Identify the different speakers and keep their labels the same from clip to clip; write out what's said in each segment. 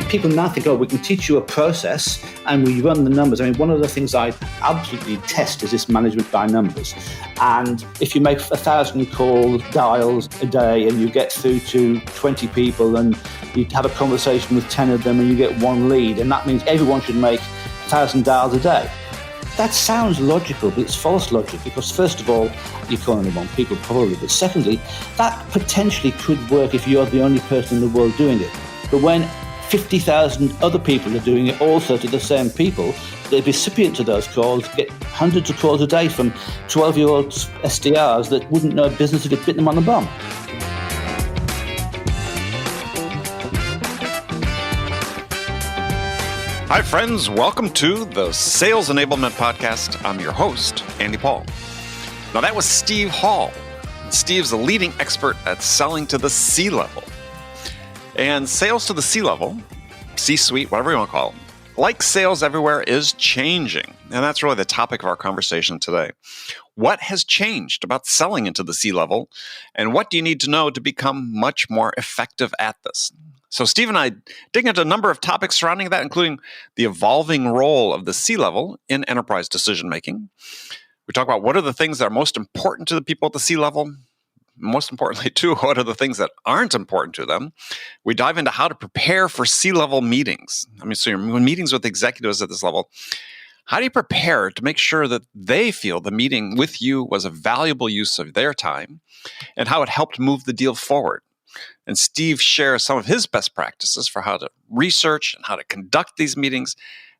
Speaker 1: people now think, we can teach you a process and we run the numbers. I mean, one of the things I absolutely test is this management by numbers. And if you make 1,000 call dials a day and you get through to 20 people and you have a conversation with 10 of them and you get one lead, and that means everyone should make 1,000 dials a day. That sounds logical, but it's false logic because, first of all, you're calling the wrong people probably, but secondly, that potentially could work if you're the only person in the world doing it. But when 50,000 other people are doing it also to the same people, the recipient of those calls get hundreds of calls a day from 12-year-old SDRs that wouldn't know business if it bit them on the bum.
Speaker 2: Hi, friends. Welcome to the Sales Enablement Podcast. I'm your host, Andy Paul. Now, that was Steve Hall. Steve's a leading expert at selling to the C-level. And sales to the C-level, C-suite, whatever you want to call them, like sales everywhere, is changing. And that's really the topic of our conversation today. What has changed about selling into the C-level? And what do you need to know to become much more effective at this? So Steve and I dig into a number of topics surrounding that, including the evolving role of the C-level in enterprise decision-making. We talk about what are the things that are most important to the people at the C-level. Most importantly, too, what are the things that aren't important to them? We dive into how to prepare for C-level meetings. I mean, so you're in meetings with executives at this level. How do you prepare to make sure that they feel the meeting with you was a valuable use of their time and how it helped move the deal forward? And Steve shares some of his best practices for how to research and how to conduct these meetings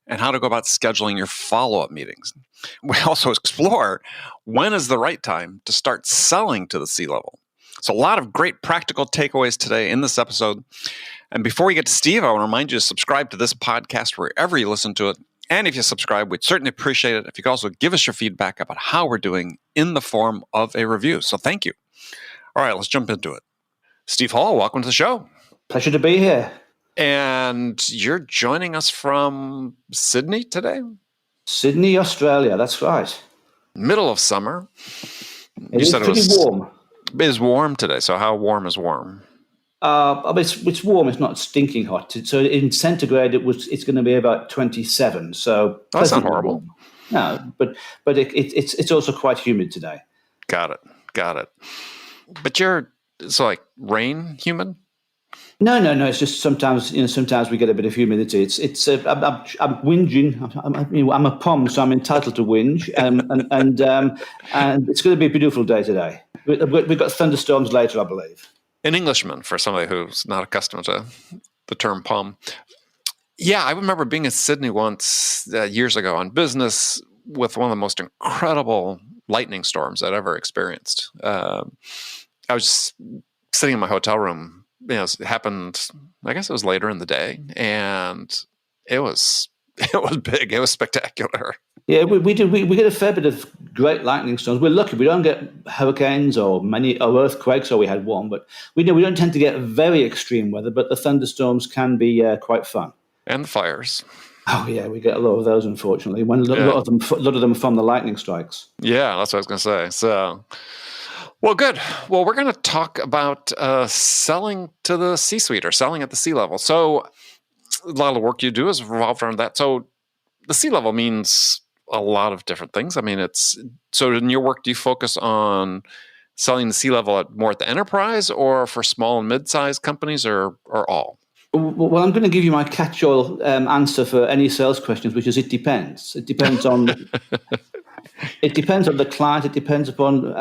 Speaker 2: and how to go about scheduling your follow-up meetings. We also explore when is the right time to start selling to the C-level. So a lot of great practical takeaways today in this episode. And before we get to Steve, I want to remind you to subscribe to this podcast wherever you listen to it. And if you subscribe, we'd certainly appreciate it if you could also give us your feedback about how we're doing in the form of a review. So thank you. All right, let's jump into it. Steve Hall, welcome to the show.
Speaker 1: Pleasure to be here.
Speaker 2: And you're joining us from Sydney today?
Speaker 1: Sydney, Australia, that's right.
Speaker 2: Middle of summer.
Speaker 1: It's pretty warm.
Speaker 2: It is warm today. So how warm is warm?
Speaker 1: It's warm. It's not stinking hot. So in centigrade, it's going to be about 27. So
Speaker 2: that's not horrible.
Speaker 1: Warm. No, but it's also quite humid today.
Speaker 2: Got it. But it's like rain humid?
Speaker 1: No. It's just sometimes we get a bit of humidity. I'm whinging. I'm a POM, so I'm entitled to whinge. And it's going to be a beautiful day today. We've got thunderstorms later, I believe.
Speaker 2: An Englishman for somebody who's not accustomed to the term POM. Yeah, I remember being in Sydney once years ago on business with one of the most incredible lightning storms I'd ever experienced. I was just sitting in my hotel room. It happened, I guess it was later in the day, and it was big. It was spectacular.
Speaker 1: Yeah, we get a fair bit of great lightning storms. We're lucky. We don't get hurricanes or earthquakes, or we had one, but we don't tend to get very extreme weather, but the thunderstorms can be quite fun.
Speaker 2: And the fires.
Speaker 1: Oh, yeah, we get a lot of those, unfortunately, a lot of them from the lightning strikes.
Speaker 2: Yeah, that's what I was going to say. So... Well, good. Well, we're going to talk about selling to the C-suite or selling at the C-level. So a lot of work you do is revolved around that. So the C-level means a lot of different things. I mean, so in your work, do you focus on selling the C-level more at the enterprise or for small and mid-sized companies or all?
Speaker 1: Well, I'm going to give you my catch-all answer for any sales questions, which is it depends. It depends on... It depends on the client. It depends upon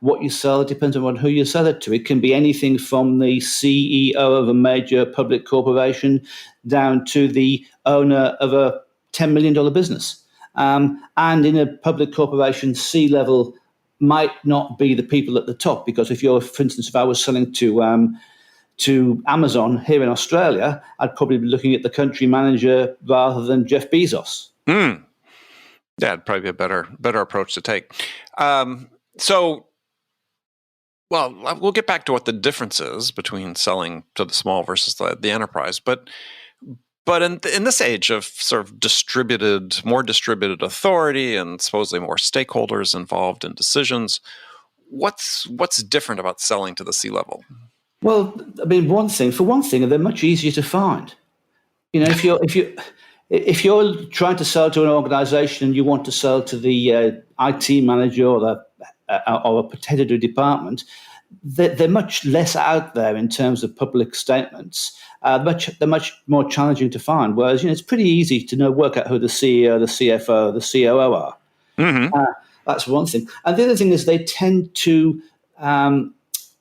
Speaker 1: what you sell. It depends upon who you sell it to. It can be anything from the CEO of a major public corporation down to the owner of a $10 million business. And in a public corporation, C-level might not be the people at the top, because for instance, if I was selling to Amazon here in Australia, I'd probably be looking at the country manager rather than Jeff Bezos.
Speaker 2: Yeah, it'd probably be a better approach to take. We'll get back to what the difference is between selling to the small versus the enterprise. But in this age of sort of more distributed authority and supposedly more stakeholders involved in decisions, what's different about selling to the C-level?
Speaker 1: Well, I mean, for one thing, they're much easier to find. If you're trying to sell to an organization and you want to sell to the IT manager or a particular department, they're much less out there in terms of public statements. They're much more challenging to find. Whereas it's pretty easy to work out who the CEO, the CFO, the COO are.
Speaker 2: Mm-hmm.
Speaker 1: That's one thing. And the other thing is they tend to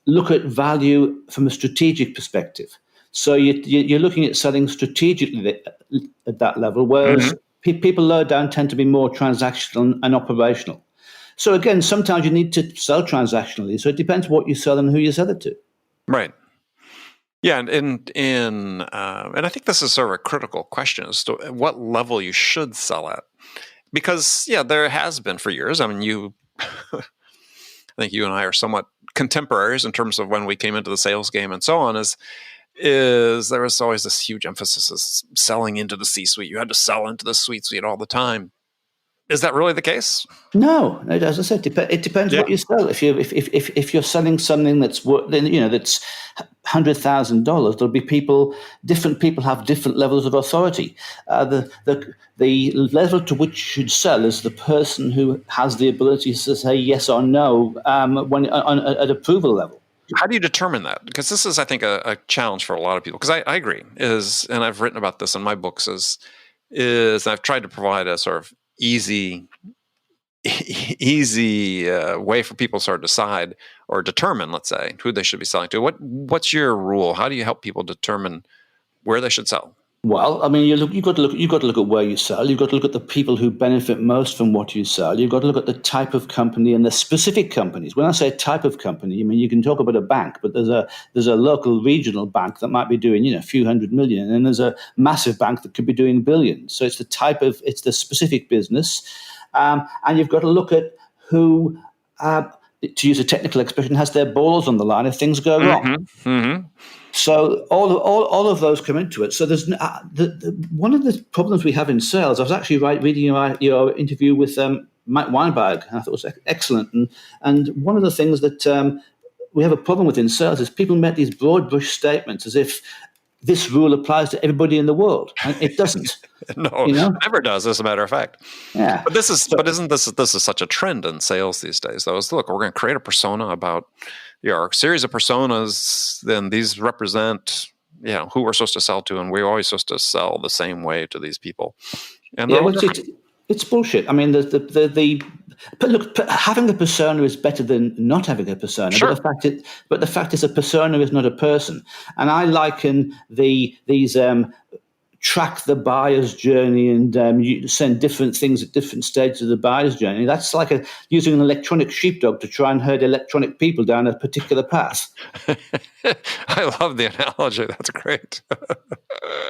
Speaker 1: look at value from a strategic perspective. So you're looking at selling strategically at that level, whereas people lower down tend to be more transactional and operational. So again, sometimes you need to sell transactionally. So it depends what you sell and who you sell it to.
Speaker 2: Right. Yeah, and I think this is sort of a critical question as to what level you should sell at, because there has been for years. I mean, I think you and I are somewhat contemporaries in terms of when we came into the sales game and so on. Is there was always this huge emphasis of selling into the C-suite. You had to sell into the C-suite all the time. Is that really the case?
Speaker 1: No, as I said, it depends what you sell. If you're selling something that's that's $100,000, there'll be different people have different levels of authority. The level to which you should sell is the person who has the ability to say yes or no at approval level.
Speaker 2: How do you determine that? Because this is, I think, a challenge for a lot of people. Because I agree, and I've written about this in my books, is I've tried to provide a sort of easy way for people to sort of decide or determine, let's say, who they should be selling to. What's your rule? How do you help people determine where they should sell?
Speaker 1: Well, I mean, you've got to look at where you sell. You've got to look at the people who benefit most from what you sell. You've got to look at the type of company and the specific companies. When I say type of company, I mean you can talk about a bank, but there's a local regional bank that might be doing a few $100 million, and there's a massive bank that could be doing billions. So it's the specific business, and you've got to look at who, to use a technical expression, has their balls on the line if things go wrong.
Speaker 2: Mm-hmm.
Speaker 1: So all of those come into it. So there's one of the problems we have in sales. I was actually reading your interview with Mike Weinberg, and I thought it was excellent. And one of the things that we have a problem with in sales is people make these broad brush statements as if this rule applies to everybody in the world, and it doesn't.
Speaker 2: No, it never does, as a matter of fact.
Speaker 1: Yeah.
Speaker 2: But isn't this such a trend in sales these days? Though, look, we're going to create a persona about our series of personas. Then these represent who we're supposed to sell to, and we're always supposed to sell the same way to these people. And
Speaker 1: it's bullshit. I mean, look, having a persona is better than not having a persona.
Speaker 2: Sure.
Speaker 1: But the fact is, a persona is not a person. And I liken these track the buyer's journey and you send different things at different stages of the buyer's journey. That's like using an electronic sheepdog to try and herd electronic people down a particular path.
Speaker 2: I love the analogy. That's great.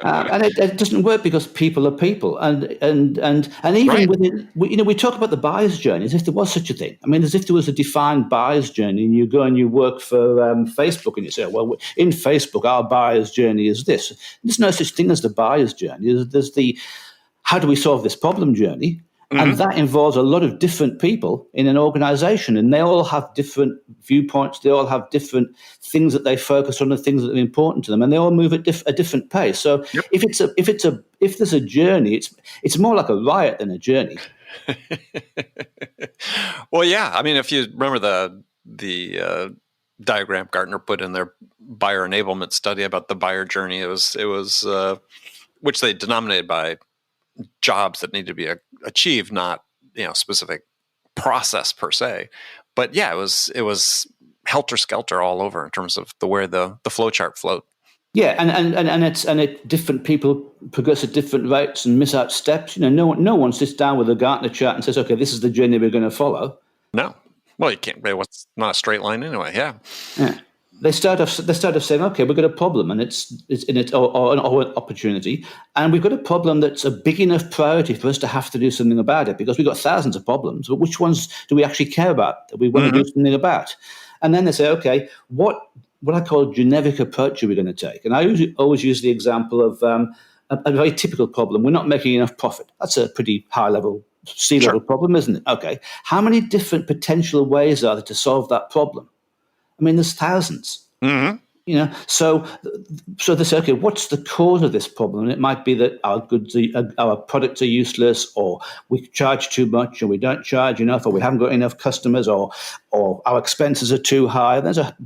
Speaker 1: And it doesn't work because people are people, and even
Speaker 2: right.
Speaker 1: within we talk about the buyer's journey as if there was such a thing. I mean, as if there was a defined buyer's journey, and you go and you work for Facebook, and you say, well, in Facebook, our buyer's journey is this. There's no such thing as the buyer's journey. There's the how do we solve this problem journey. And that involves a lot of different people in an organization, and they all have different viewpoints. They all have different things that they focus on, and things that are important to them, and they all move at a different pace. So if there's a journey, it's more like a riot than a journey.
Speaker 2: Well, yeah. I mean, if you remember the diagram Gartner put in their buyer enablement study about the buyer journey, it was which they denominated by jobs that need to be achieved, not specific process per se, but it was helter skelter all over in terms of where the flow chart flowed.
Speaker 1: Yeah, and different people progress at different rates and miss out steps. No one sits down with a Gartner chart and says, okay, this is the journey we're going to follow.
Speaker 2: No, well, you can't. What's not a straight line anyway. Yeah.
Speaker 1: They start off saying, okay, we've got a problem, and it's or an opportunity, and we've got a problem that's a big enough priority for us to have to do something about it, because we've got thousands of problems, but which ones do we actually care about that we want to do something about? And then they say, okay, what I call generic approach are we going to take? And I always use the example of a very typical problem. We're not making enough profit. That's a pretty high-level, C-level problem, isn't it? Okay, how many different potential ways are there to solve that problem? I mean, there's thousands. So they say, okay, what's the cause of this problem? And it might be that our products are useless, or we charge too much, or we don't charge enough, or we haven't got enough customers, or our expenses are too high. There's a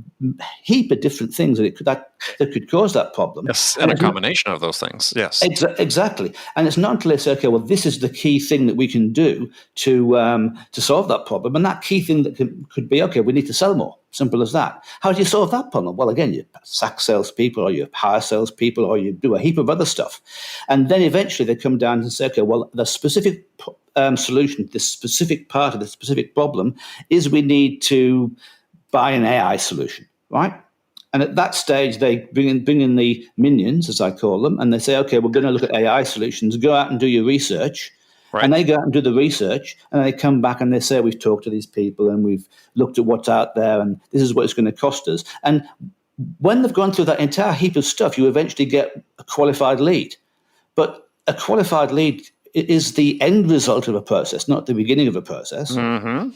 Speaker 1: heap of different things that could cause that problem.
Speaker 2: Yes, and a combination of those things. Yes,
Speaker 1: exactly. And it's not until they say, okay, well, this is the key thing that we can do to solve that problem, and that key thing that could be, okay, we need to sell more. Simple as that. How do you solve that problem? Well, again, you sack salespeople, or you hire salespeople, or you do a heap of other stuff. And then eventually they come down and say, okay, well, the specific solution, the specific part of the specific problem is we need to buy an AI solution, right? And at that stage, they bring in the minions, as I call them, and they say, okay, we're going to look at AI solutions. Go out and do your research. Right. And they go out and do the research, and they come back and they say, we've talked to these people and we've looked at what's out there, and this is what it's going to cost us. And when they've gone through that entire heap of stuff, you eventually get a qualified lead. But a qualified lead is the end result of a process, not the beginning of a process.
Speaker 2: Mm-hmm.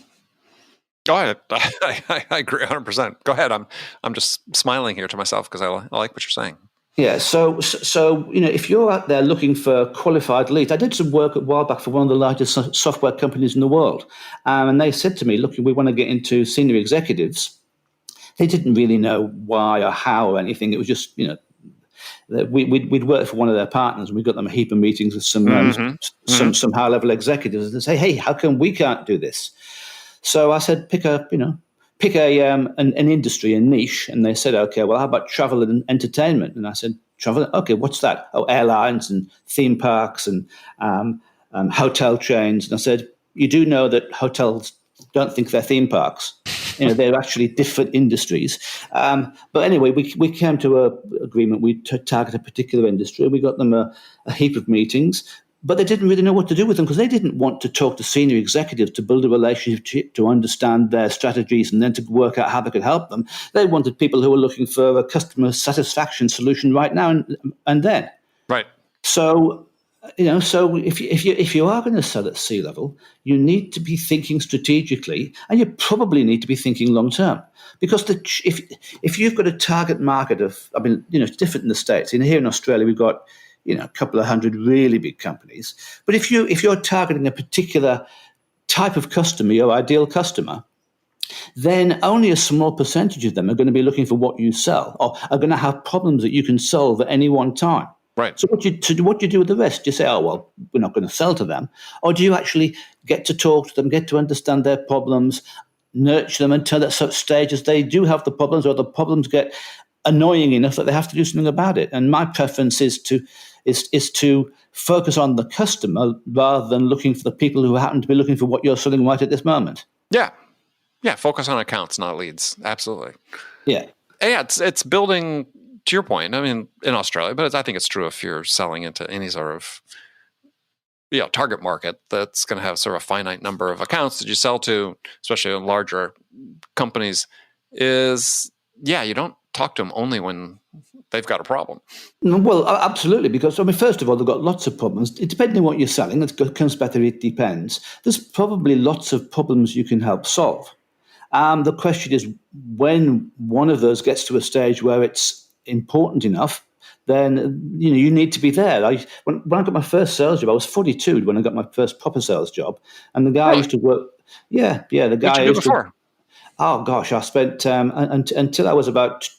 Speaker 2: Go ahead. I agree 100%. Go ahead. I'm just smiling here to myself because I like what you're saying.
Speaker 1: Yeah, so if you're out there looking for qualified leads, I did some work a while back for one of the largest software companies in the world, and they said to me, "Look, we want to get into senior executives." They didn't really know why or how or anything. It was just we'd worked for one of their partners, and we got them a heap of meetings with some high level executives, and they say, "Hey, how come we can't do this?" So I said, pick an industry, a niche, and they said, okay, well, how about travel and entertainment? And I said, travel, okay, what's that? Oh, airlines and theme parks and hotel chains. And I said, you do know that hotels don't think they're theme parks. They're actually different industries. But anyway, we came to an agreement. We target a particular industry. We got them a heap of meetings. But they didn't really know what to do with them because they didn't want to talk to senior executives to build a relationship, to understand their strategies and then to work out how they could help them. They wanted people who were looking for a customer satisfaction solution right now and then.
Speaker 2: Right.
Speaker 1: So, so if you are going to sell at C-level, you need to be thinking strategically, and you probably need to be thinking long term. Because if you've got a target market of, it's different in the States. Here in Australia, we've got a couple of hundred really big companies. But if you're targeting a particular type of customer, your ideal customer, then only a small percentage of them are going to be looking for what you sell, or are going to have problems that you can solve at any one time.
Speaker 2: Right.
Speaker 1: So what do you do with the rest? Do you say, oh, well, we're not going to sell to them? Or do you actually get to talk to them, get to understand their problems, nurture them until at such stages they do have the problems, or the problems get annoying enough that they have to do something about it? And my preference is to focus on the customer rather than looking for the people who happen to be looking for what you're selling right at this moment.
Speaker 2: Yeah. Yeah. Focus on accounts, not leads. Absolutely.
Speaker 1: Yeah.
Speaker 2: Yeah. It's building, to your point, in Australia, but I think it's true if you're selling into any sort of target market that's going to have sort of a finite number of accounts that you sell to, especially in larger companies, you don't talk to them only when they've got a problem.
Speaker 1: Well, absolutely, because first of all, they've got lots of problems. Depending on what you're selling, it comes back to it depends. There's probably lots of problems you can help solve. The question is, when one of those gets to a stage where it's important enough, then you need to be there. When I got my first sales job, I was 42 when I got my first proper sales job, and the guy used to work. Yeah, the guy.
Speaker 2: What did you do before?
Speaker 1: Oh gosh, I spent until I was about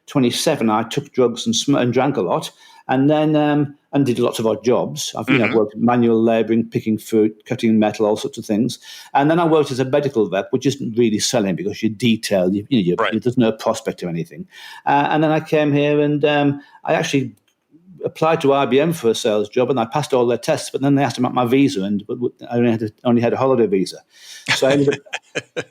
Speaker 1: 27. I took drugs and drank a lot, and then and did lots of odd jobs. I've worked manual labouring, picking fruit, cutting metal, all sorts of things. And then I worked as a medical rep, which isn't really selling because you're detailed. There's no prospect or anything. And then I came here and I actually applied to IBM for a sales job, and I passed all their tests. But then they asked about my visa, and I only had a holiday visa, so I ended up.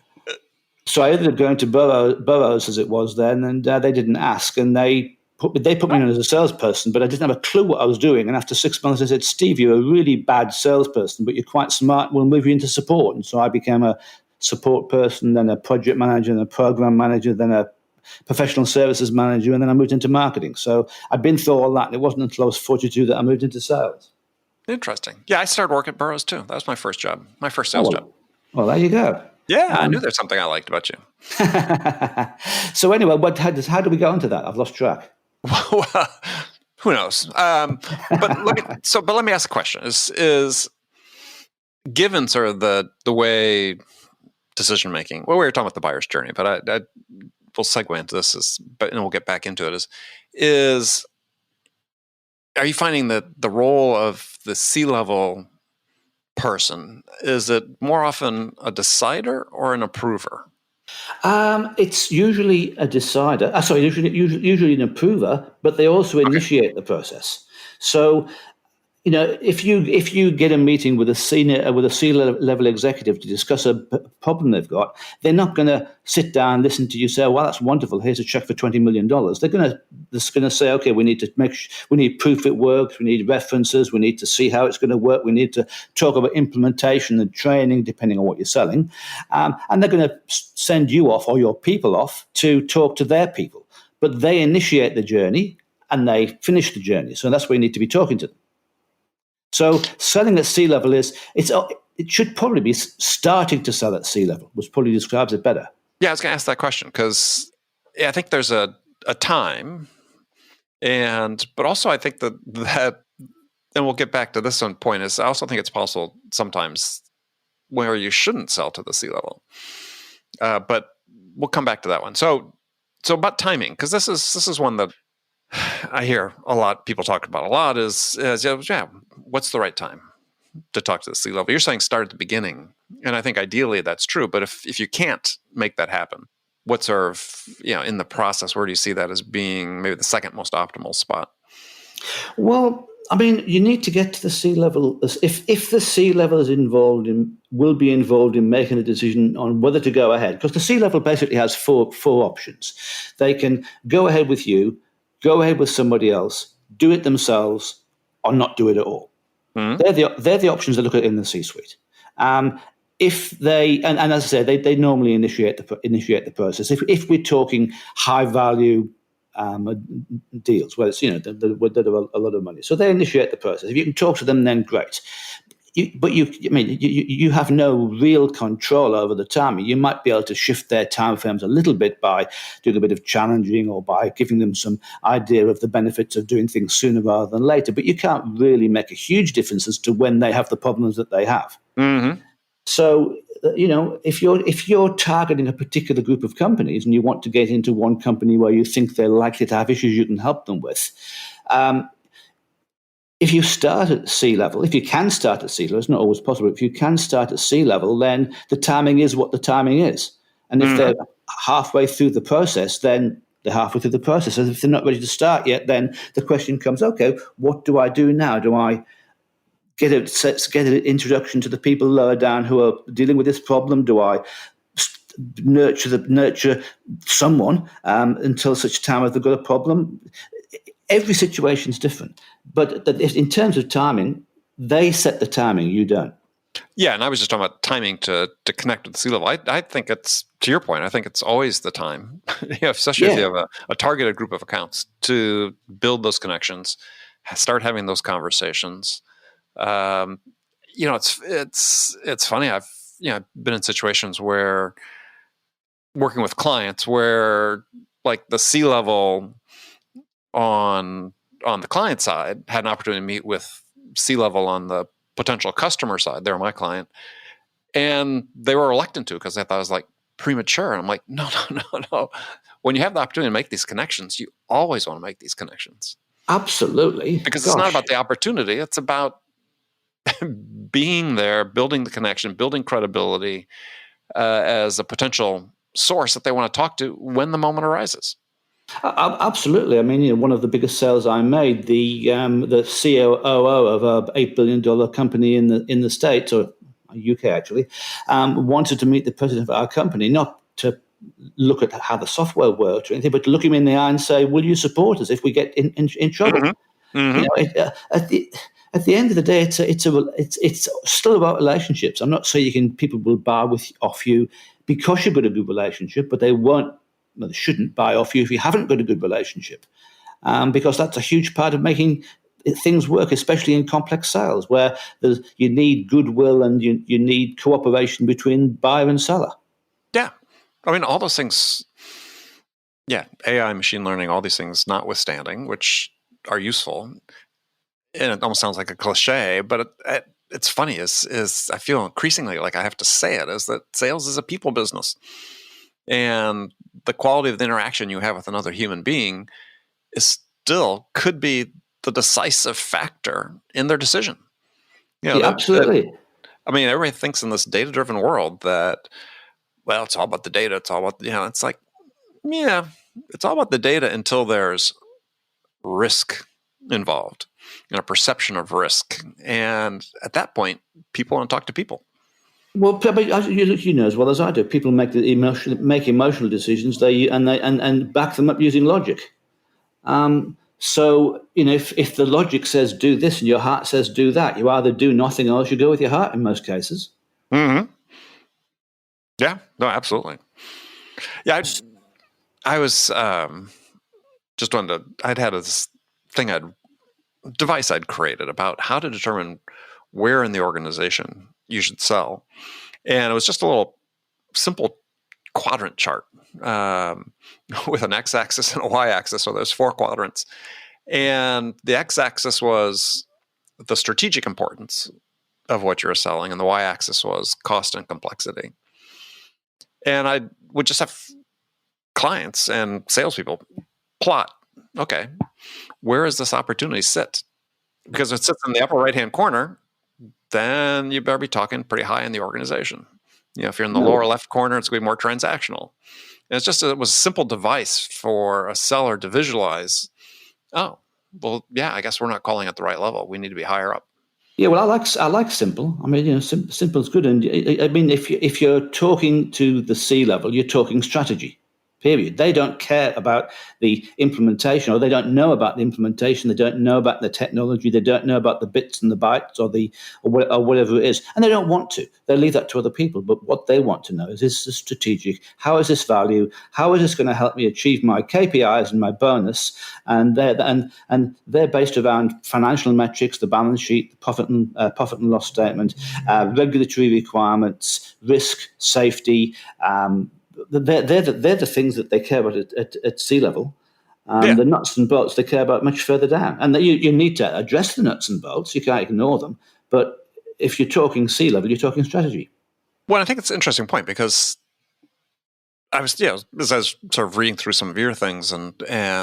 Speaker 1: So I ended up going to Burroughs as it was then, and they didn't ask, and they put me in as a salesperson, but I didn't have a clue what I was doing. And after 6 months, they said, "Steve, you're a really bad salesperson, but you're quite smart. We'll move you into support." And so I became a support person, then a project manager, then a program manager, then a professional services manager, and then I moved into marketing. So I've been through all that, and it wasn't until I was 42 that I moved into sales.
Speaker 2: Interesting. Yeah, I started work at Burroughs too. That was my first job, my first sales job.
Speaker 1: Well, there you go.
Speaker 2: Yeah, I knew there's something I liked about you.
Speaker 1: So anyway, how do we go into that? I've lost track.
Speaker 2: Well, who knows? But let me ask a question: Is given sort of the way decision making? Well, we were talking about the buyer's journey, but we'll segue into this, and we'll get back into it. Are you finding that the role of the C-level person, is it more often a decider or an approver?
Speaker 1: It's usually a decider. Usually an approver, but they also initiate the process. So, if you get a meeting with a C-level executive to discuss a problem they've got, they're not going to sit down and listen to you say, "Well, that's wonderful. Here's a check for $20 million." They're going to say, "Okay, we need proof it works. We need references. We need to see how it's going to work. We need to talk about implementation and training, depending on what you're selling." And they're going to send you off or your people off to talk to their people. But they initiate the journey and they finish the journey. So that's where you need to be talking to them. So selling at C-level it should probably be starting to sell at C-level, which probably describes it better.
Speaker 2: Yeah, I was going to ask that question because I think there's a time, but also I think that, and we'll get back to this one point, is I also think it's possible sometimes where you shouldn't sell to the C-level. But we'll come back to that one. So about timing, because this is one that I hear a lot, people talk about a lot, is what's the right time to talk to the C-level? You're saying start at the beginning, and I think ideally that's true. But if you can't make that happen, what sort of, in the process, where do you see that as being maybe the second most optimal spot?
Speaker 1: Well, I mean, you need to get to the C-level. If the C-level will be involved in making a decision on whether to go ahead, because the C-level basically has four options. They can go ahead with you, go ahead with somebody else, do it themselves, or not do it at all. Mm-hmm. They're the options they look at in the C-suite. If they and as I say, they normally initiate the process. If we're talking high value deals, where it's that are a lot of money, so they initiate the process. If you can talk to them, then great. You have no real control over the timing. You might be able to shift their time frames a little bit by doing a bit of challenging or by giving them some idea of the benefits of doing things sooner rather than later. But you can't really make a huge difference as to when they have the problems that they have. Mm-hmm. So, if you're targeting a particular group of companies and you want to get into one company where you think they're likely to have issues you can help them with, if you start at C-level, if you can start at C-level, it's not always possible. If you can start at C-level, then the timing is what the timing is. And if they're halfway through the process, then they're halfway through the process. And if they're not ready to start yet, then the question comes, okay, what do I do now? Do I get an introduction to the people lower down who are dealing with this problem? Do I nurture someone until such time as they've got a problem? Every situation is different, but in terms of timing, they set the timing. You don't.
Speaker 2: Yeah, and I was just talking about timing to connect with the C-level. I think it's, to your point, I think it's always the time, especially if you have a targeted group of accounts, to build those connections, start having those conversations. It's funny. I've been in situations where working with clients where like the C-level on the client side had an opportunity to meet with C-level on the potential customer side. They're my client, and they were reluctant to because they thought it was like premature. And I'm like, no. When you have the opportunity to make these connections, you always want to make these connections.
Speaker 1: Absolutely,
Speaker 2: because it's not about the opportunity; it's about being there, building the connection, building credibility as a potential source that they want to talk to when the moment arises.
Speaker 1: Absolutely. I mean, one of the biggest sales I made, the COO of a $8 billion company in the States, or UK actually, wanted to meet the president of our company, not to look at how the software worked or anything, but to look him in the eye and say, "Will you support us if we get in trouble?" Mm-hmm. Mm-hmm. At the end of the day, it's still about relationships. I'm not saying people will buy off you because you've got a good relationship, but they shouldn't buy off you if you haven't got a good relationship, because that's a huge part of making things work, especially in complex sales where you need goodwill and you need cooperation between buyer and seller.
Speaker 2: Yeah. I mean, all those things, yeah, AI, machine learning, all these things notwithstanding, which are useful. And it almost sounds like a cliche, but it's funny is I feel increasingly like I have to say it, is that sales is a people business. And the quality of the interaction you have with another human being is still could be the decisive factor in their decision.
Speaker 1: Yeah, absolutely.
Speaker 2: I mean, everybody thinks in this data-driven world that, well, it's all about the data. It's all about, it's like, yeah, it's all about the data until there's risk involved, a perception of risk. And at that point, people want to talk to people.
Speaker 1: Well, you know as well as I do, people make emotional decisions. And back them up using logic. So if the logic says do this and your heart says do that, you either do nothing or else you go with your heart in most cases.
Speaker 2: Mm-hmm. Yeah. No, absolutely. Yeah. I was just wanted to. I'd had this thing device I'd created about how to determine where in the organization you should sell. And it was just a little simple quadrant chart with an x-axis and a y-axis. So there's 4 quadrants. And the x-axis was the strategic importance of what you were selling, and the y-axis was cost and complexity. And I would just have clients and salespeople plot, okay, where does this opportunity sit? Because if it sits in the upper right-hand corner, then you better be talking pretty high in the organization. If you're in the lower left corner, it's going to be more transactional. And it was a simple device for a seller to visualize, oh, well, yeah, I guess we're not calling at the right level. We need to be higher up.
Speaker 1: Yeah, well, I like simple. I mean, simple is good. And I mean, if you're talking to the C-level, you're talking strategy. Period. They don't care about the implementation, or they don't know about the implementation. They don't know about the technology. They don't know about the bits and the bytes or whatever it is, and they don't want to. They leave that to other people. But what they want to know is this strategic? How is this value? How is this going to help me achieve my KPIs and my bonus? And they're based around financial metrics, the balance sheet, the profit and loss statement, regulatory requirements, risk, safety. They're the things that they care about at C-level. The nuts and bolts they care about much further down. And you need to address the nuts and bolts. You can't ignore them. But if you're talking C-level, you're talking strategy.
Speaker 2: Well, I think it's an interesting point because I was, as I was sort of reading through some of your things and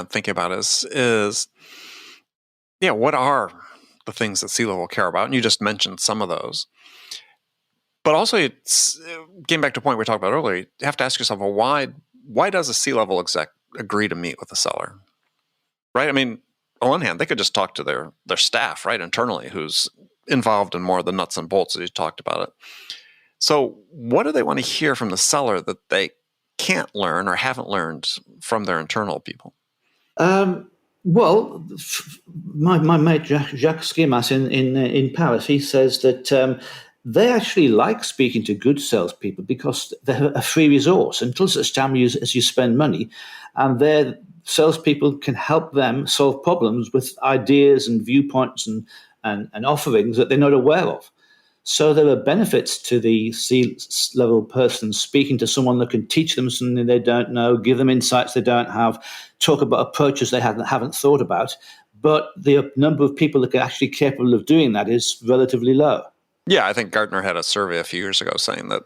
Speaker 2: thinking about is what are the things that C-level care about? And you just mentioned some of those. But also, it's getting back to a point we talked about earlier. You have to ask yourself, well, why does a C-level exec agree to meet with a seller? Right? I mean, on one hand, they could just talk to their staff, right, internally, who's involved in more of the nuts and bolts as you talked about it. So what do they want to hear from the seller that they can't learn or haven't learned from their internal people?
Speaker 1: Well, my mate Jacques Skimas in Paris, he says that they actually like speaking to good salespeople because they're a free resource until such time as you spend money, and their salespeople can help them solve problems with ideas and viewpoints and offerings that they're not aware of. So there are benefits to the C-level person speaking to someone that can teach them something they don't know, give them insights they don't have, talk about approaches they haven't thought about. But the number of people that are actually capable of doing that is relatively low.
Speaker 2: Yeah, I think Gartner had a survey a few years ago saying that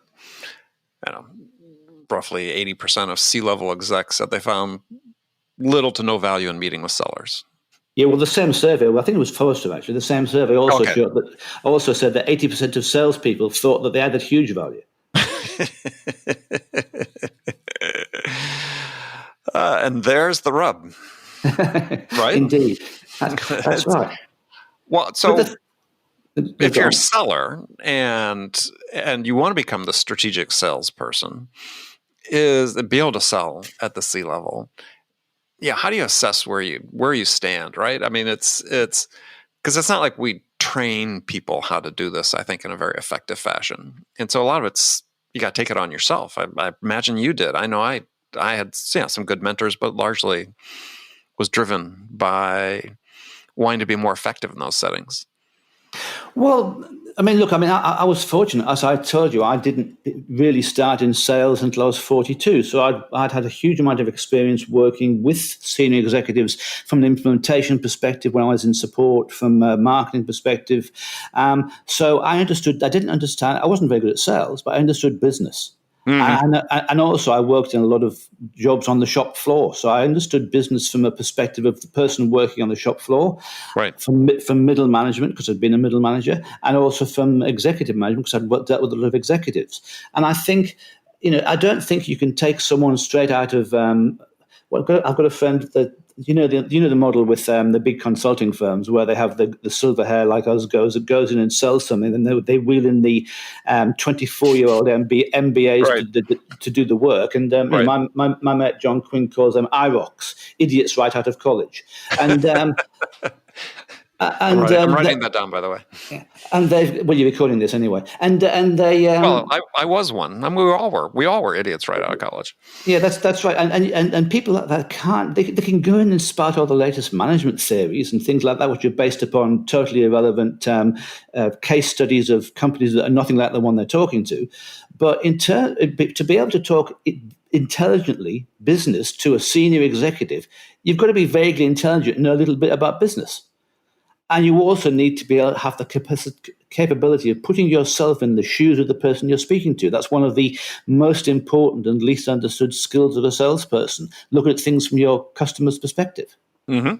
Speaker 2: roughly 80% of C-level execs said they found little to no value in meeting with sellers.
Speaker 1: Yeah, well, the same survey, I think it was Forrester actually, the same survey also said that 80% of salespeople thought that they added huge value.
Speaker 2: And there's the rub. Right?
Speaker 1: Indeed. That's right.
Speaker 2: Well, so if you're a seller and you want to become the strategic salesperson, is be able to sell at the C-level. Yeah, how do you assess where you stand, right? I mean, it's because it's not like we train people how to do this, I think, in a very effective fashion. And so a lot of it's, you got to take it on yourself. I imagine you did. I know I had some good mentors, but largely was driven by wanting to be more effective in those settings?
Speaker 1: Well, I mean, look, I was fortunate. As I told you, I didn't really start in sales until I was 42. So I'd had a huge amount of experience working with senior executives from an implementation perspective when I was in support, from a marketing perspective. So I didn't understand, I wasn't very good at sales, but I understood business. And also, I worked in a lot of jobs on the shop floor. So I understood business from a perspective of the person working on the shop floor,
Speaker 2: Right.
Speaker 1: from middle management, because I'd been a middle manager, and also from executive management, because I'd dealt with a lot of executives. And I think, I don't think you can take someone straight out of. I've got a friend that the model with the big consulting firms where they have the silver hair like us goes in and sells something, and they wheel in the 24-year-old MBAs
Speaker 2: Right.
Speaker 1: to do the work. And
Speaker 2: Right.
Speaker 1: my mate John Quinn calls them IROCs, idiots right out of college. And
Speaker 2: I'm writing that down, by the way.
Speaker 1: and you're recording this anyway, and they.
Speaker 2: Well, I was one. I mean, we all were idiots right out of college.
Speaker 1: Yeah, that's right. And people that can't, they can go in and spout all the latest management theories and things like that, which are based upon totally irrelevant case studies of companies that are nothing like the one they're talking to. But to be able to talk intelligently business to a senior executive, you've got to be vaguely intelligent and know a little bit about business. And you also need to be able to have the capability of putting yourself in the shoes of the person you're speaking to. That's one of the most important and least understood skills of a salesperson. Look at things from your customer's perspective.
Speaker 2: Mm-hmm.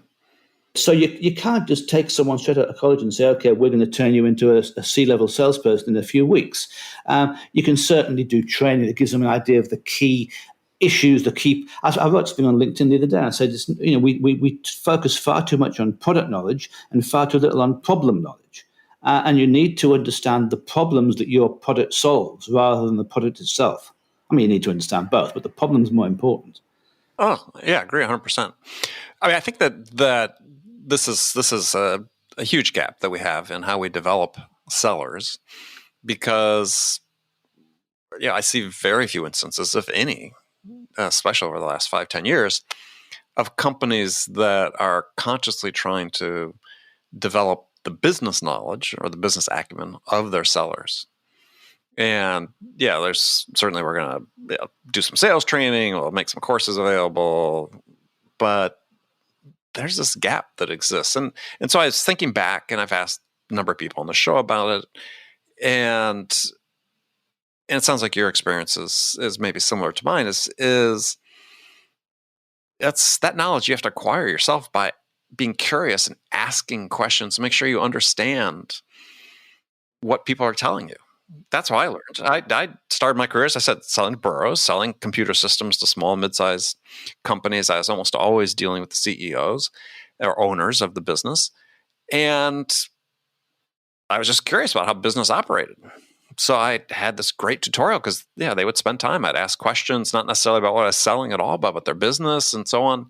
Speaker 1: So you can't just take someone straight out of college and say, okay, we're going to turn you into a C-level salesperson in a few weeks. You can certainly do training that gives them an idea of the key issues. I wrote something on LinkedIn the other day. I said, we focus far too much on product knowledge and far too little on problem knowledge. And you need to understand the problems that your product solves rather than the product itself. I mean, you need to understand both, but the problem's more important.
Speaker 2: Oh, yeah, I agree 100%. I mean, I think that this is a huge gap that we have in how we develop sellers, because I see very few instances, if any, especially over the last 5-10 years, of companies that are consciously trying to develop the business knowledge or the business acumen of their sellers. And there's certainly, we're going to do some sales training, we'll make some courses available, but there's this gap that exists. And so I was thinking back, and I've asked a number of people on the show about it, and it sounds like your experience is maybe similar to mine, is that's that knowledge you have to acquire yourself by being curious and asking questions to make sure you understand what people are telling you. That's how I learned. I started my career, as I said, selling to bureaus, selling computer systems to small, mid-sized companies. I was almost always dealing with the CEOs or owners of the business. And I was just curious about how business operated. So I had this great tutorial because, they would spend time. I'd ask questions, not necessarily about what I was selling at all, but about their business and so on.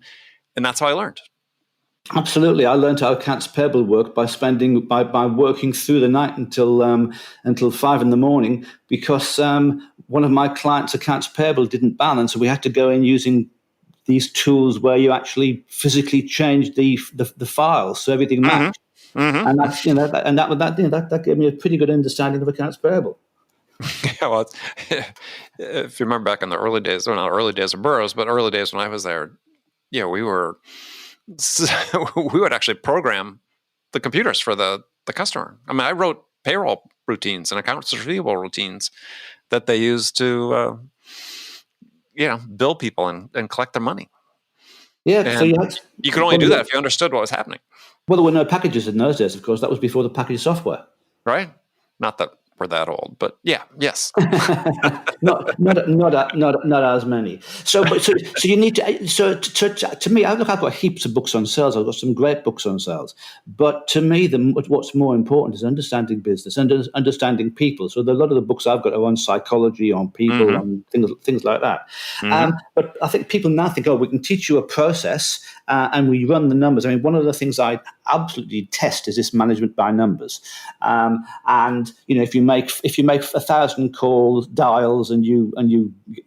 Speaker 2: And that's how I learned.
Speaker 1: Absolutely. I learned how accounts payable work by working through the night until 5 a.m, because one of my clients' accounts payable didn't balance, so we had to go in using these tools where you actually physically change the files so everything matched. Mm-hmm. And that's that gave me a pretty good understanding of accounts payable.
Speaker 2: Yeah, well, if you remember back in the early days, well, not early days of bureaus, but early days when I was there, we would actually program the computers for the customer. I mean, I wrote payroll routines and accounts receivable routines that they used to, bill people and collect their moning.
Speaker 1: Yeah,
Speaker 2: and
Speaker 1: so
Speaker 2: you could only do that if you understood what was happening.
Speaker 1: Well, there were no packages in those days, of course. That was before the package software.
Speaker 2: Right? Not that we're that old, but yes.
Speaker 1: not as many. So you need to. So to me, I've got heaps of books on sales. I've got some great books on sales. But to me, what's more important is understanding business and understanding people. So a lot of the books I've got are on psychology, on people, mm-hmm. on things like that. Mm-hmm. But I think people now think, we can teach you a process and we run the numbers. I mean, one of the things I absolutely detest is this management by numbers. And if you make 1,000 calls dials and you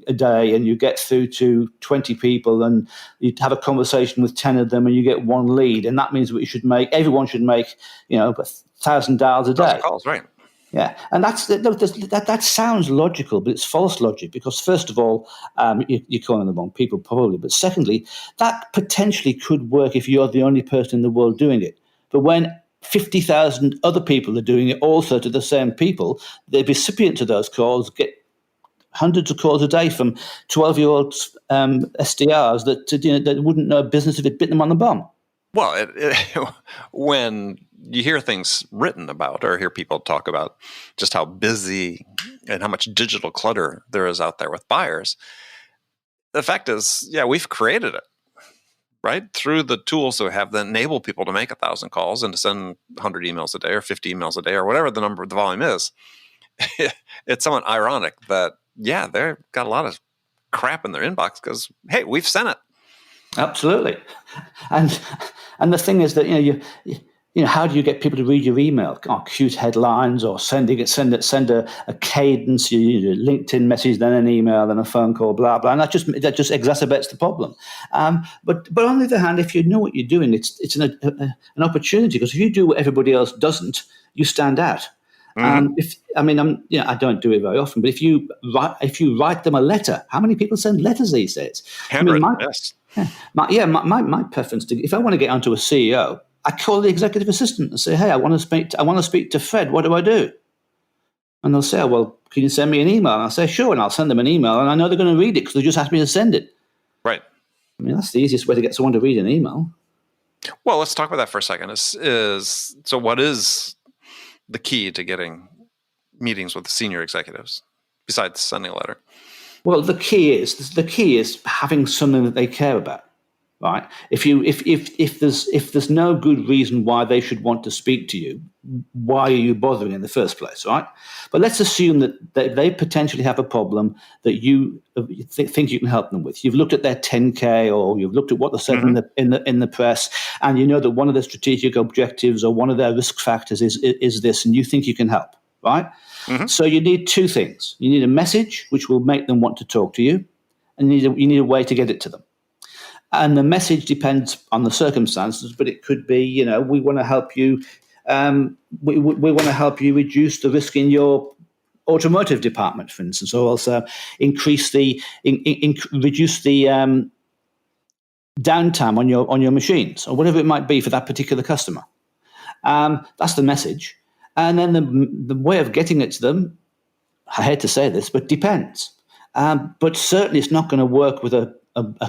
Speaker 1: a day, and you get through to 20 people, and you have a conversation with 10 of them, and you get one lead, and that means everyone should make 1,000 dials a day.
Speaker 2: 1,000 calls, right?
Speaker 1: Yeah, and that sounds logical, but it's false logic, because first of all, you're calling the wrong people probably, but secondly, that potentially could work if you're the only person in the world doing it. But when 50,000 other people are doing it also to the same people, the recipient of those calls get hundreds of calls a day from 12-year-old SDRs that wouldn't know business if it bit them on the bum.
Speaker 2: Well, when you hear things written about or hear people talk about just how busy and how much digital clutter there is out there with buyers, the fact is, yeah, we've created it, right? Through the tools that we have that enable people to make 1,000 calls and to send 100 emails a day or 50 emails a day or whatever the volume is. It's somewhat ironic that, yeah, they've got a lot of crap in their inbox because, hey, we've sent it.
Speaker 1: Absolutely, and the thing is that how do you get people to read your email? Cute headlines, or send a cadence, you LinkedIn message, then an email, then a phone call, blah blah, and that just exacerbates the problem. But on the other hand, if you know what you're doing, it's an opportunity, because if you do what everybody else doesn't, you stand out.
Speaker 2: Mm-hmm.
Speaker 1: I don't do it very often, but if you write them a letter, how many people send letters these days?
Speaker 2: Handwritten, yes.
Speaker 1: My preference if I want to get onto a CEO, I call the executive assistant and say, "Hey, I want to speak to Fred. What do I do?" And they'll say, "Well, can you send me an email?" And I'll say, "Sure," and I'll send them an email, and I know they're going to read it because they just asked me to send it.
Speaker 2: Right.
Speaker 1: That's the easiest way to get someone to read an email.
Speaker 2: Well, let's talk about that for a second. So what is the key to getting meetings with senior executives besides sending a letter?
Speaker 1: Well, the key is having something that they care about, right? If there's no good reason why they should want to speak to you, why are you bothering in the first place, right? But let's assume that they potentially have a problem that you think you can help them with. You've looked at their 10K, or you've looked at what they said in the press, and you know that one of their strategic objectives or one of their risk factors is this, and you think you can help, right? Mm-hmm. So you need two things. You need a message which will make them want to talk to you, and you need a way to get it to them. And the message depends on the circumstances, but it could be, we want to help you. We want to help you reduce the risk in your automotive department, for instance, or also reduce the downtime on your machines, or whatever it might be for that particular customer. That's the message. And then the way of getting it to them, I hate to say this, but depends. But certainly it's not going to work with a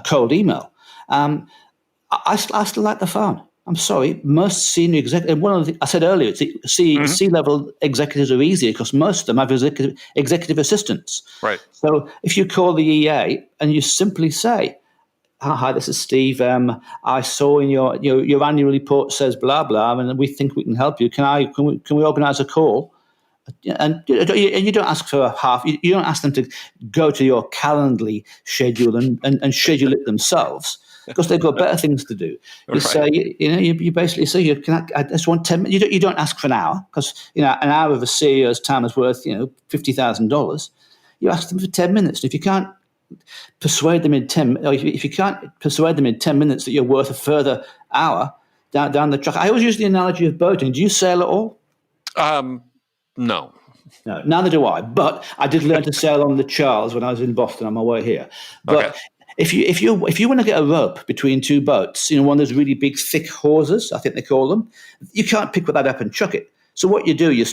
Speaker 1: cold email. I still like the phone. I'm sorry. Most senior executives, one of the I said earlier, C-level executives are easier because most of them have executive assistants.
Speaker 2: Right.
Speaker 1: So if you call the EA and you simply say, "Hi, this is Steve. I saw in your annual report says blah blah, and we think we can help you. Can we organise a call?" And you don't ask for you don't ask them to go to your Calendly schedule and schedule it themselves, because they've got better things to do. You say, you basically say, I just want 10 minutes. You don't ask for an hour, because an hour of a CEO's time is worth $50,000. You ask them for 10 minutes. And if you can't persuade them in 10 minutes that you're worth a further hour down the track. I always use the analogy of boating. Do you sail at all?
Speaker 2: No,
Speaker 1: neither do I. But I did learn to sail on the Charles when I was in Boston on my way here. But
Speaker 2: okay.
Speaker 1: If you want to get a rope between two boats, one of those really big thick hawsers, I think they call them, you can't pick that up and chuck it. So what you do, you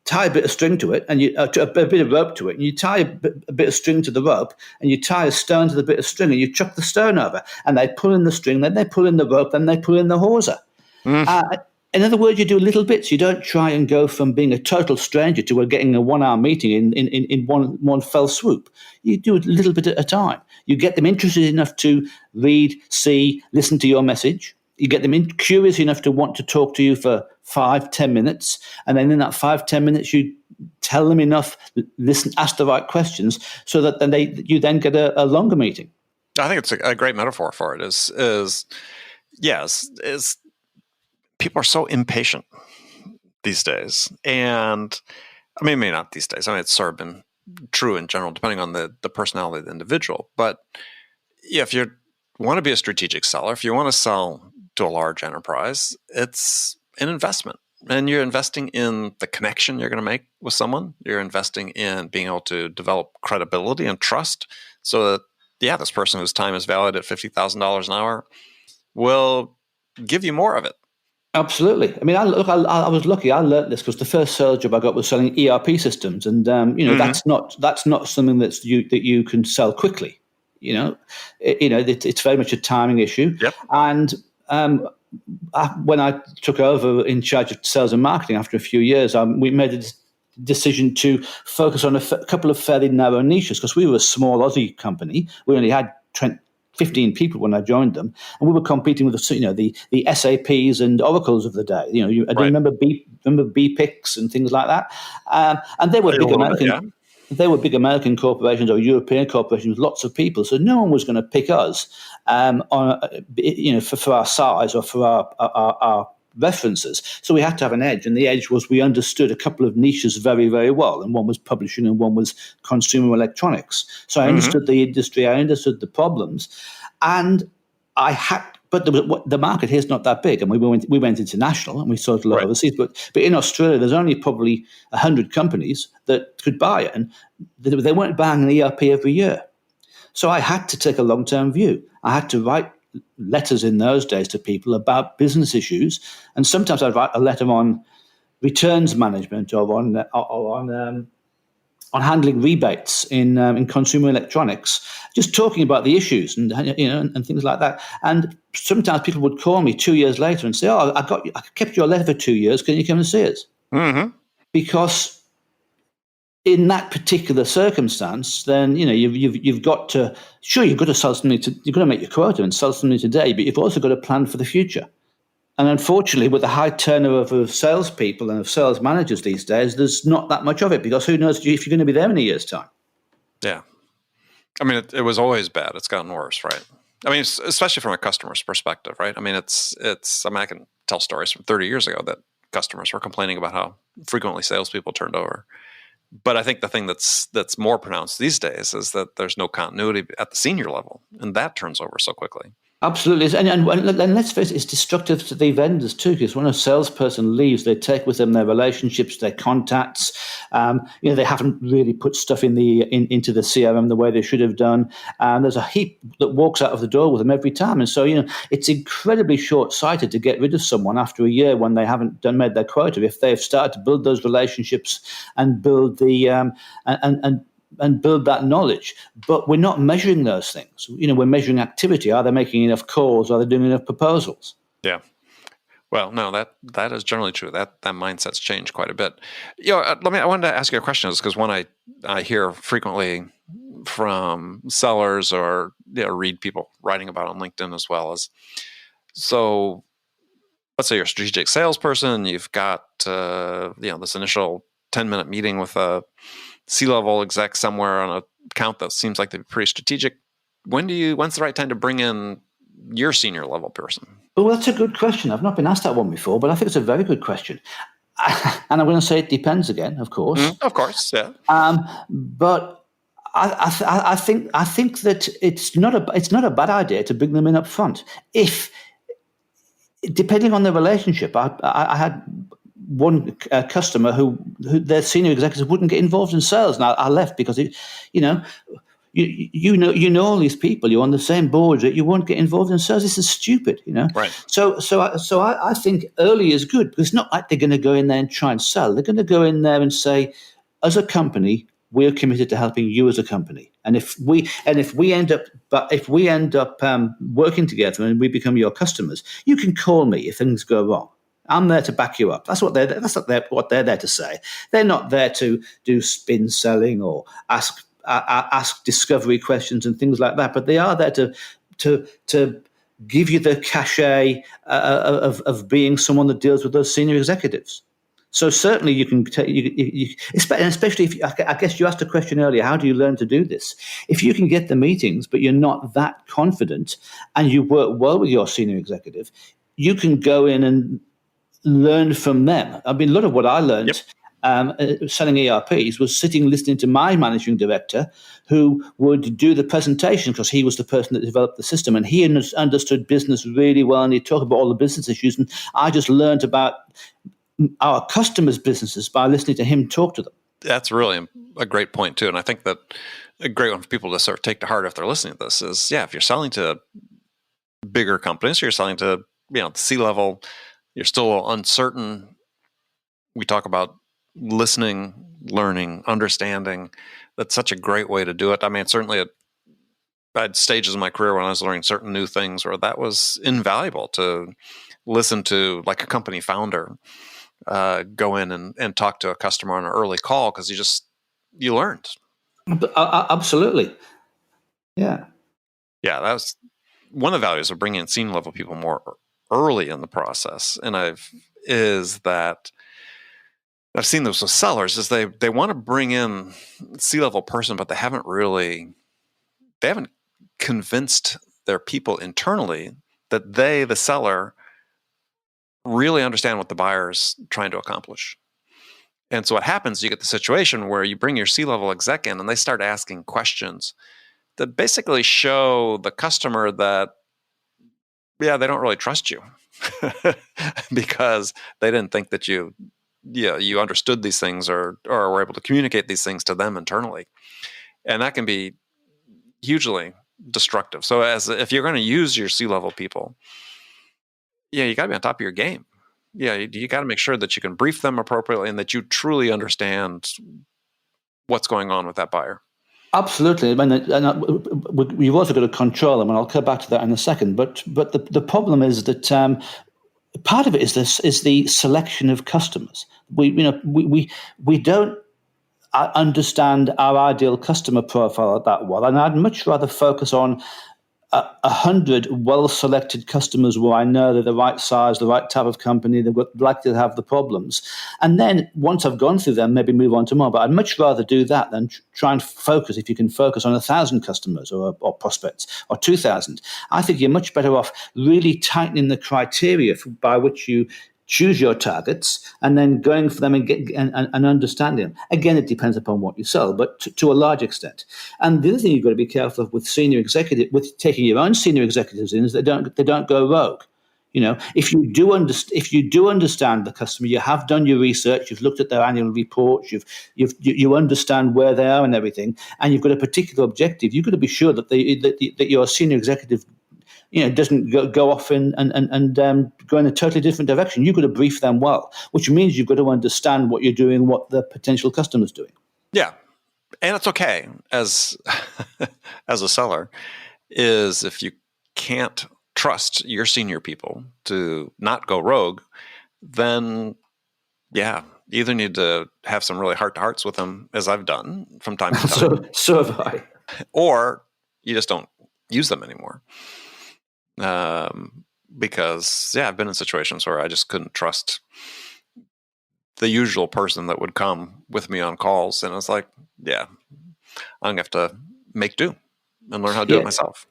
Speaker 1: tie a bit of string to it, and a bit of rope to it, and you tie a bit of string to the rope, and you tie a stone to the bit of string, and you chuck the stone over, and they pull in the string, then they pull in the rope, then they pull in the hawser. In other words, you do little bits. You don't try and go from being a total stranger to getting a 1 hour meeting in one fell swoop. You do a little bit at a time. You get them interested enough to read, see, listen to your message. You get them curious enough to want to talk to you for 5-10 minutes. And then in that 5-10 minutes, you tell them enough, listen, ask the right questions, so that you then get a longer meeting.
Speaker 2: I think it's a great metaphor for it is people are so impatient these days. And I mean, maybe not these days. I mean, it's sort of been true in general, depending on the personality of the individual. But yeah, if you want to be a strategic seller, if you want to sell to a large enterprise, it's an investment. And you're investing in the connection you're going to make with someone. You're investing in being able to develop credibility and trust so that, yeah, this person whose time is valued at $50,000 an hour will give you more of it.
Speaker 1: Absolutely. I mean, I was lucky. I learned this because the first sales job I got was selling ERP systems, and that's not something that you can sell quickly. It's very much a timing issue.
Speaker 2: Yep.
Speaker 1: And when I took over in charge of sales and marketing after a few years, we made a decision to focus on a couple of fairly narrow niches because we were a small Aussie company. We only had 15 people when I joined them, and we were competing with the SAPs and Oracles of the day. I do remember BPICs and things like that, and they were big American. Yeah. They were big American corporations or European corporations with lots of people, so no one was going to pick us for our size or for our references. So we had to have an edge, and the edge was we understood a couple of niches very, very well, and one was publishing and one was consumer electronics. So I understood the industry, I understood the problems, and I had. But the market here is not that big, and we went international and we sold a lot overseas. But in Australia, there's only probably 100 companies that could buy it, and they weren't buying an ERP every year. So I had to take a long-term view. I had to write letters in those days to people about business issues, and sometimes I'd write a letter on returns management or on handling rebates in consumer electronics, just talking about the issues and things like that. And sometimes people would call me 2 years later and say, "Oh, I kept your letter for 2 years. Can you come and see us?" Mm-hmm. Because in that particular circumstance, then you've got to sell something. You've got to make your quota and sell something today, but you've also got to plan for the future. And unfortunately, with the high turnover of salespeople and of sales managers these days, there's not that much of it because who knows if you're going to be there in a year's time.
Speaker 2: Yeah. I mean, it was always bad. It's gotten worse, right? I mean, especially from a customer's perspective, right? I mean, I can tell stories from 30 years ago that customers were complaining about how frequently salespeople turned over. But I think the thing that's more pronounced these days is that there's no continuity at the senior level, and that turns over so quickly.
Speaker 1: Absolutely. And let's face it, it's destructive to the vendors too, because when a salesperson leaves, they take with them their relationships, their contacts. They haven't really put stuff into the CRM the way they should have done. And there's a heap that walks out of the door with them every time. And so, it's incredibly short-sighted to get rid of someone after a year when they haven't made their quota. If they've started to build those relationships and build and build that knowledge. But we're not measuring those things. We're measuring activity. Are they making enough calls? Are they doing enough proposals?
Speaker 2: Yeah. Well, no, that is generally true. That mindset's changed quite a bit. I wanted to ask you a question, because one I hear frequently from sellers or read people writing about on LinkedIn as well is, so let's say you're a strategic salesperson, you've got this initial 10-minute meeting with a C-level exec somewhere on an account that seems like they're pretty strategic. When's the right time to bring in your senior level person?
Speaker 1: Well, that's a good question. I've not been asked that one before, but I think it's a very good question. And I'm going to say it depends again, of course.
Speaker 2: Of course, yeah.
Speaker 1: But I think that it's not a bad idea to bring them in up front. If, depending on the relationship, I had one customer who their senior executive wouldn't get involved in sales, and I left because you know all these people, you're on the same board, that you won't get involved in sales. This is stupid,
Speaker 2: Right.
Speaker 1: So I think early is good, because it's not like they're going to go in there and try and sell. They're going to go in there and say, as a company, we're committed to helping you as a company, and if we end up working together and we become your customers, you can call me if things go wrong. I'm there to back you up. That's what they're there to say. They're not there to do spin selling or ask discovery questions and things like that. But they are there to give you the cachet of being someone that deals with those senior executives. So certainly you can especially if I guess you asked a question earlier, how do you learn to do this? If you can get the meetings, but you're not that confident, and you work well with your senior executive, you can go in and learn from them. I mean, a lot of what I learned selling ERPs was sitting listening to my managing director, who would do the presentation because he was the person that developed the system, and he understood business really well, and he'd talk about all the business issues, and I just learned about our customers' businesses by listening to him talk to them.
Speaker 2: That's really a great point too, and I think that a great one for people to sort of take to heart if they're listening to this is, if you're selling to bigger companies, you're selling to the C-level, you're still uncertain. We talk about listening, learning, understanding. That's such a great way to do it. I mean, certainly I had stages in my career when I was learning certain new things where that was invaluable to listen to, like a company founder go in and talk to a customer on an early call, because you learned.
Speaker 1: Absolutely. Yeah.
Speaker 2: Yeah, that was one of the values of bringing in senior level people more early in the process. And is that I've seen this with sellers, is they want to bring in C-level person, but they haven't convinced their people internally that they, the seller, really understand what the buyer's trying to accomplish. And so what happens, you get the situation where you bring your C-level exec in and they start asking questions that basically show the customer that, they don't really trust you because they didn't think that you understood these things or were able to communicate these things to them internally. And that can be hugely destructive. So if you're going to use your C-level people, you got to be on top of your game. You got to make sure that you can brief them appropriately and that you truly understand what's going on with that buyer.
Speaker 1: Absolutely. I mean, we've also got to control them, and I'll come back to that in a second. But the problem is that part of it is the selection of customers. We don't understand our ideal customer profile that well, and I'd much rather focus on 100 well-selected customers where I know they're the right size, the right type of company, they're likely to have the problems. And then once I've gone through them, maybe move on to more. But I'd much rather do that than try and focus, if you can focus on 1,000 customers or prospects or 2,000. I think you're much better off really tightening the criteria by which you choose your targets and then going for them and understanding them. Again, it depends upon what you sell, but to a large extent. And the other thing you've got to be careful of with taking your own senior executives in, is they don't go rogue. If you do understand the customer, you have done your research, you've looked at their annual reports, you understand where they are and everything, and you've got a particular objective. You've got to be sure that that your senior executive doesn't go off and go in a totally different direction. You've got to brief them well, which means you've got to understand what you're doing, what the potential customer's doing.
Speaker 2: Yeah. And it's okay as a seller, is if you can't trust your senior people to not go rogue, then you either need to have some really heart-to-hearts with them, as I've done from time to time.
Speaker 1: So have I.
Speaker 2: Or you just don't use them anymore. Because I've been in situations where I just couldn't trust the usual person that would come with me on calls, and I was like, I'm gonna have to make do and learn how to do it myself.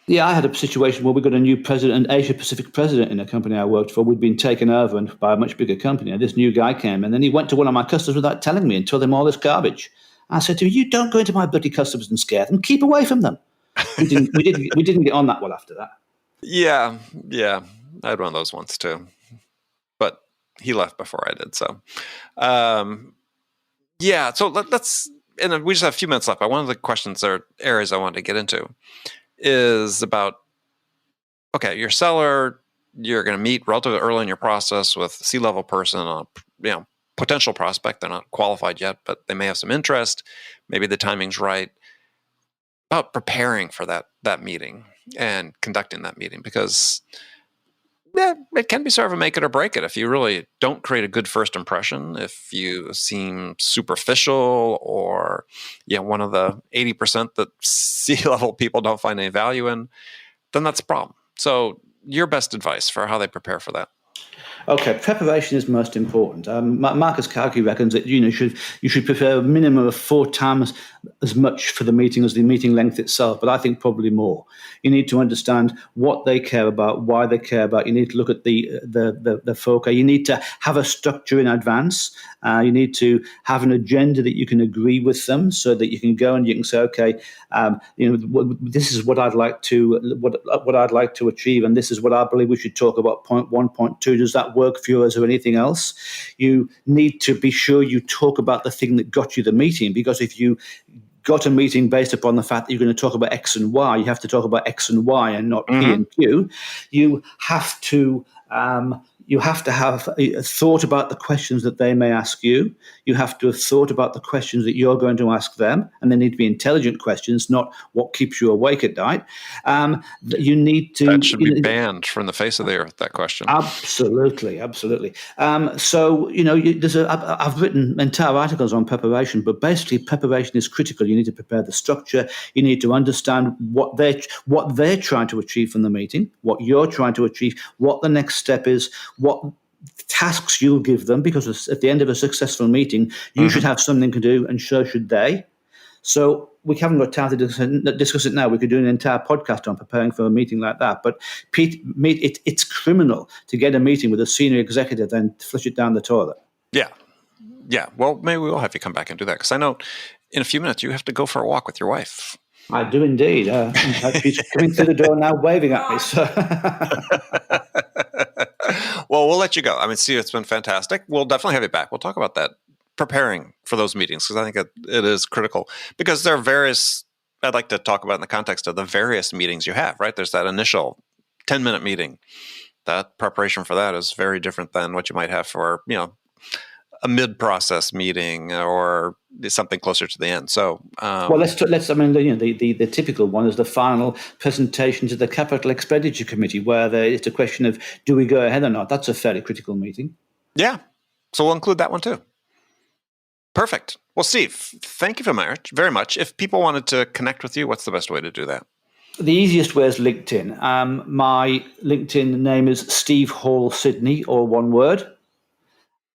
Speaker 1: Yeah, I had a situation where we got a new president, an Asia Pacific president in a company I worked for. We'd been taken over by a much bigger company, and this new guy came, and then he went to one of my customers without telling me and told them all this garbage. I said to him, "You don't go into my bloody customers and scare them. Keep away from them." We didn't get on that well after that.
Speaker 2: Yeah, I had one of those once too, but he left before I did. So, so let's, and we just have a few minutes left. But one of the questions or areas I wanted to get into is about, okay, your seller, you're going to meet relatively early in your process with a C-level person, a potential prospect. They're not qualified yet, but they may have some interest. Maybe the timing's right. About preparing for that meeting and conducting that meeting, because it can be sort of a make it or break it if you really don't create a good first impression, if you seem superficial or one of the 80% that C-level people don't find any value in, then that's a problem. So your best advice for how they prepare for that?
Speaker 1: Okay, preparation is most important. Marcus Carkey reckons that you should prepare a minimum of 4 times as much for the meeting as the meeting length itself, but I think probably more. You need to understand what they care about, why they care about. You need to look at the focus. You need to have a structure in advance. You need to have an agenda that you can agree with them, so that you can go and you can say, okay, this is what I'd like to achieve, and this is what I believe we should talk about. Point 1, point 2. Does that work for you, or anything else? You need to be sure you talk about the thing that got you the meeting, because if you got a meeting based upon the fact that you're going to talk about X and Y, you have to talk about X and Y and not P and Q. You have to have thought about the questions that they may ask you. You have to have thought about the questions that you're going to ask them, and they need to be intelligent questions, not what keeps you awake at night. You need to.
Speaker 2: That should be banned from the face of the earth, that question.
Speaker 1: Absolutely. I've written entire articles on preparation, but basically preparation is critical. You need to prepare the structure. You need to understand what they're trying to achieve from the meeting, what you're trying to achieve, what the next step is, what tasks you'll give them, because at the end of a successful meeting, you should have something to do, and so should they. So we haven't got time to discuss it now. We could do an entire podcast on preparing for a meeting like that. But it's criminal to get a meeting with a senior executive and flush it down the toilet.
Speaker 2: Yeah. Well, maybe we'll have you come back and do that, because I know in a few minutes you have to go for a walk with your wife.
Speaker 1: I do indeed. In fact, she's coming through the door now, waving at me. So.
Speaker 2: Well, we'll let you go. I mean, Steve, it's been fantastic. We'll definitely have you back. We'll talk about that, preparing for those meetings, because I think it is critical. Because there are various, I'd like to talk about in the context of the various meetings you have, right? There's that initial 10-minute meeting. That preparation for that is very different than what you might have for, a mid-process meeting or something closer to the end. So,
Speaker 1: the typical one is the final presentation to the Capital Expenditure Committee, where it's a question of, do we go ahead or not? That's a fairly critical meeting.
Speaker 2: Yeah. So we'll include that one too. Perfect. Well, Steve, thank you very much. If people wanted to connect with you, what's the best way to do that?
Speaker 1: The easiest way is LinkedIn. My LinkedIn name is Steve Hall Sydney, or one word.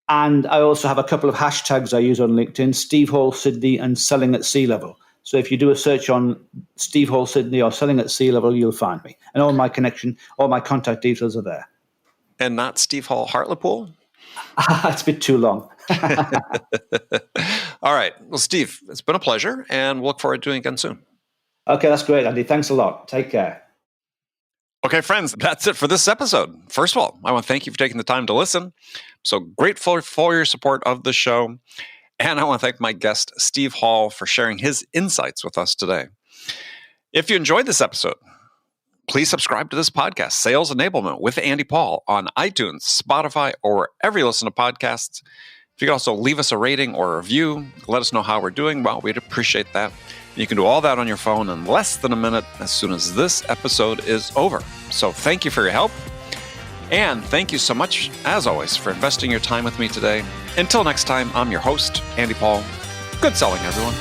Speaker 1: And I also have a couple of hashtags I use on LinkedIn: Steve Hall Sydney and Selling at Sea Level. So if you do a search on Steve Hall Sydney or Selling at Sea Level, you'll find me. And all my contact details are there.
Speaker 2: And not Steve Hall Hartlepool?
Speaker 1: It's a bit too long.
Speaker 2: All right. Well, Steve, it's been a pleasure, and we'll look forward to doing it again soon.
Speaker 1: Okay, that's great, Andy. Thanks a lot. Take care.
Speaker 2: Okay, friends, that's it for this episode. First of all, I want to thank you for taking the time to listen. I'm so grateful for your support of the show. And I want to thank my guest, Steve Hall, for sharing his insights with us today. If you enjoyed this episode, please subscribe to this podcast, Sales Enablement with Andy Paul, on iTunes, Spotify, or wherever you listen to podcasts. If you could also leave us a rating or a review, let us know how we're doing. Well, we'd appreciate that. You can do all that on your phone in less than a minute as soon as this episode is over. So thank you for your help. And thank you so much, as always, for investing your time with me today. Until next time, I'm your host, Andy Paul. Good selling, everyone.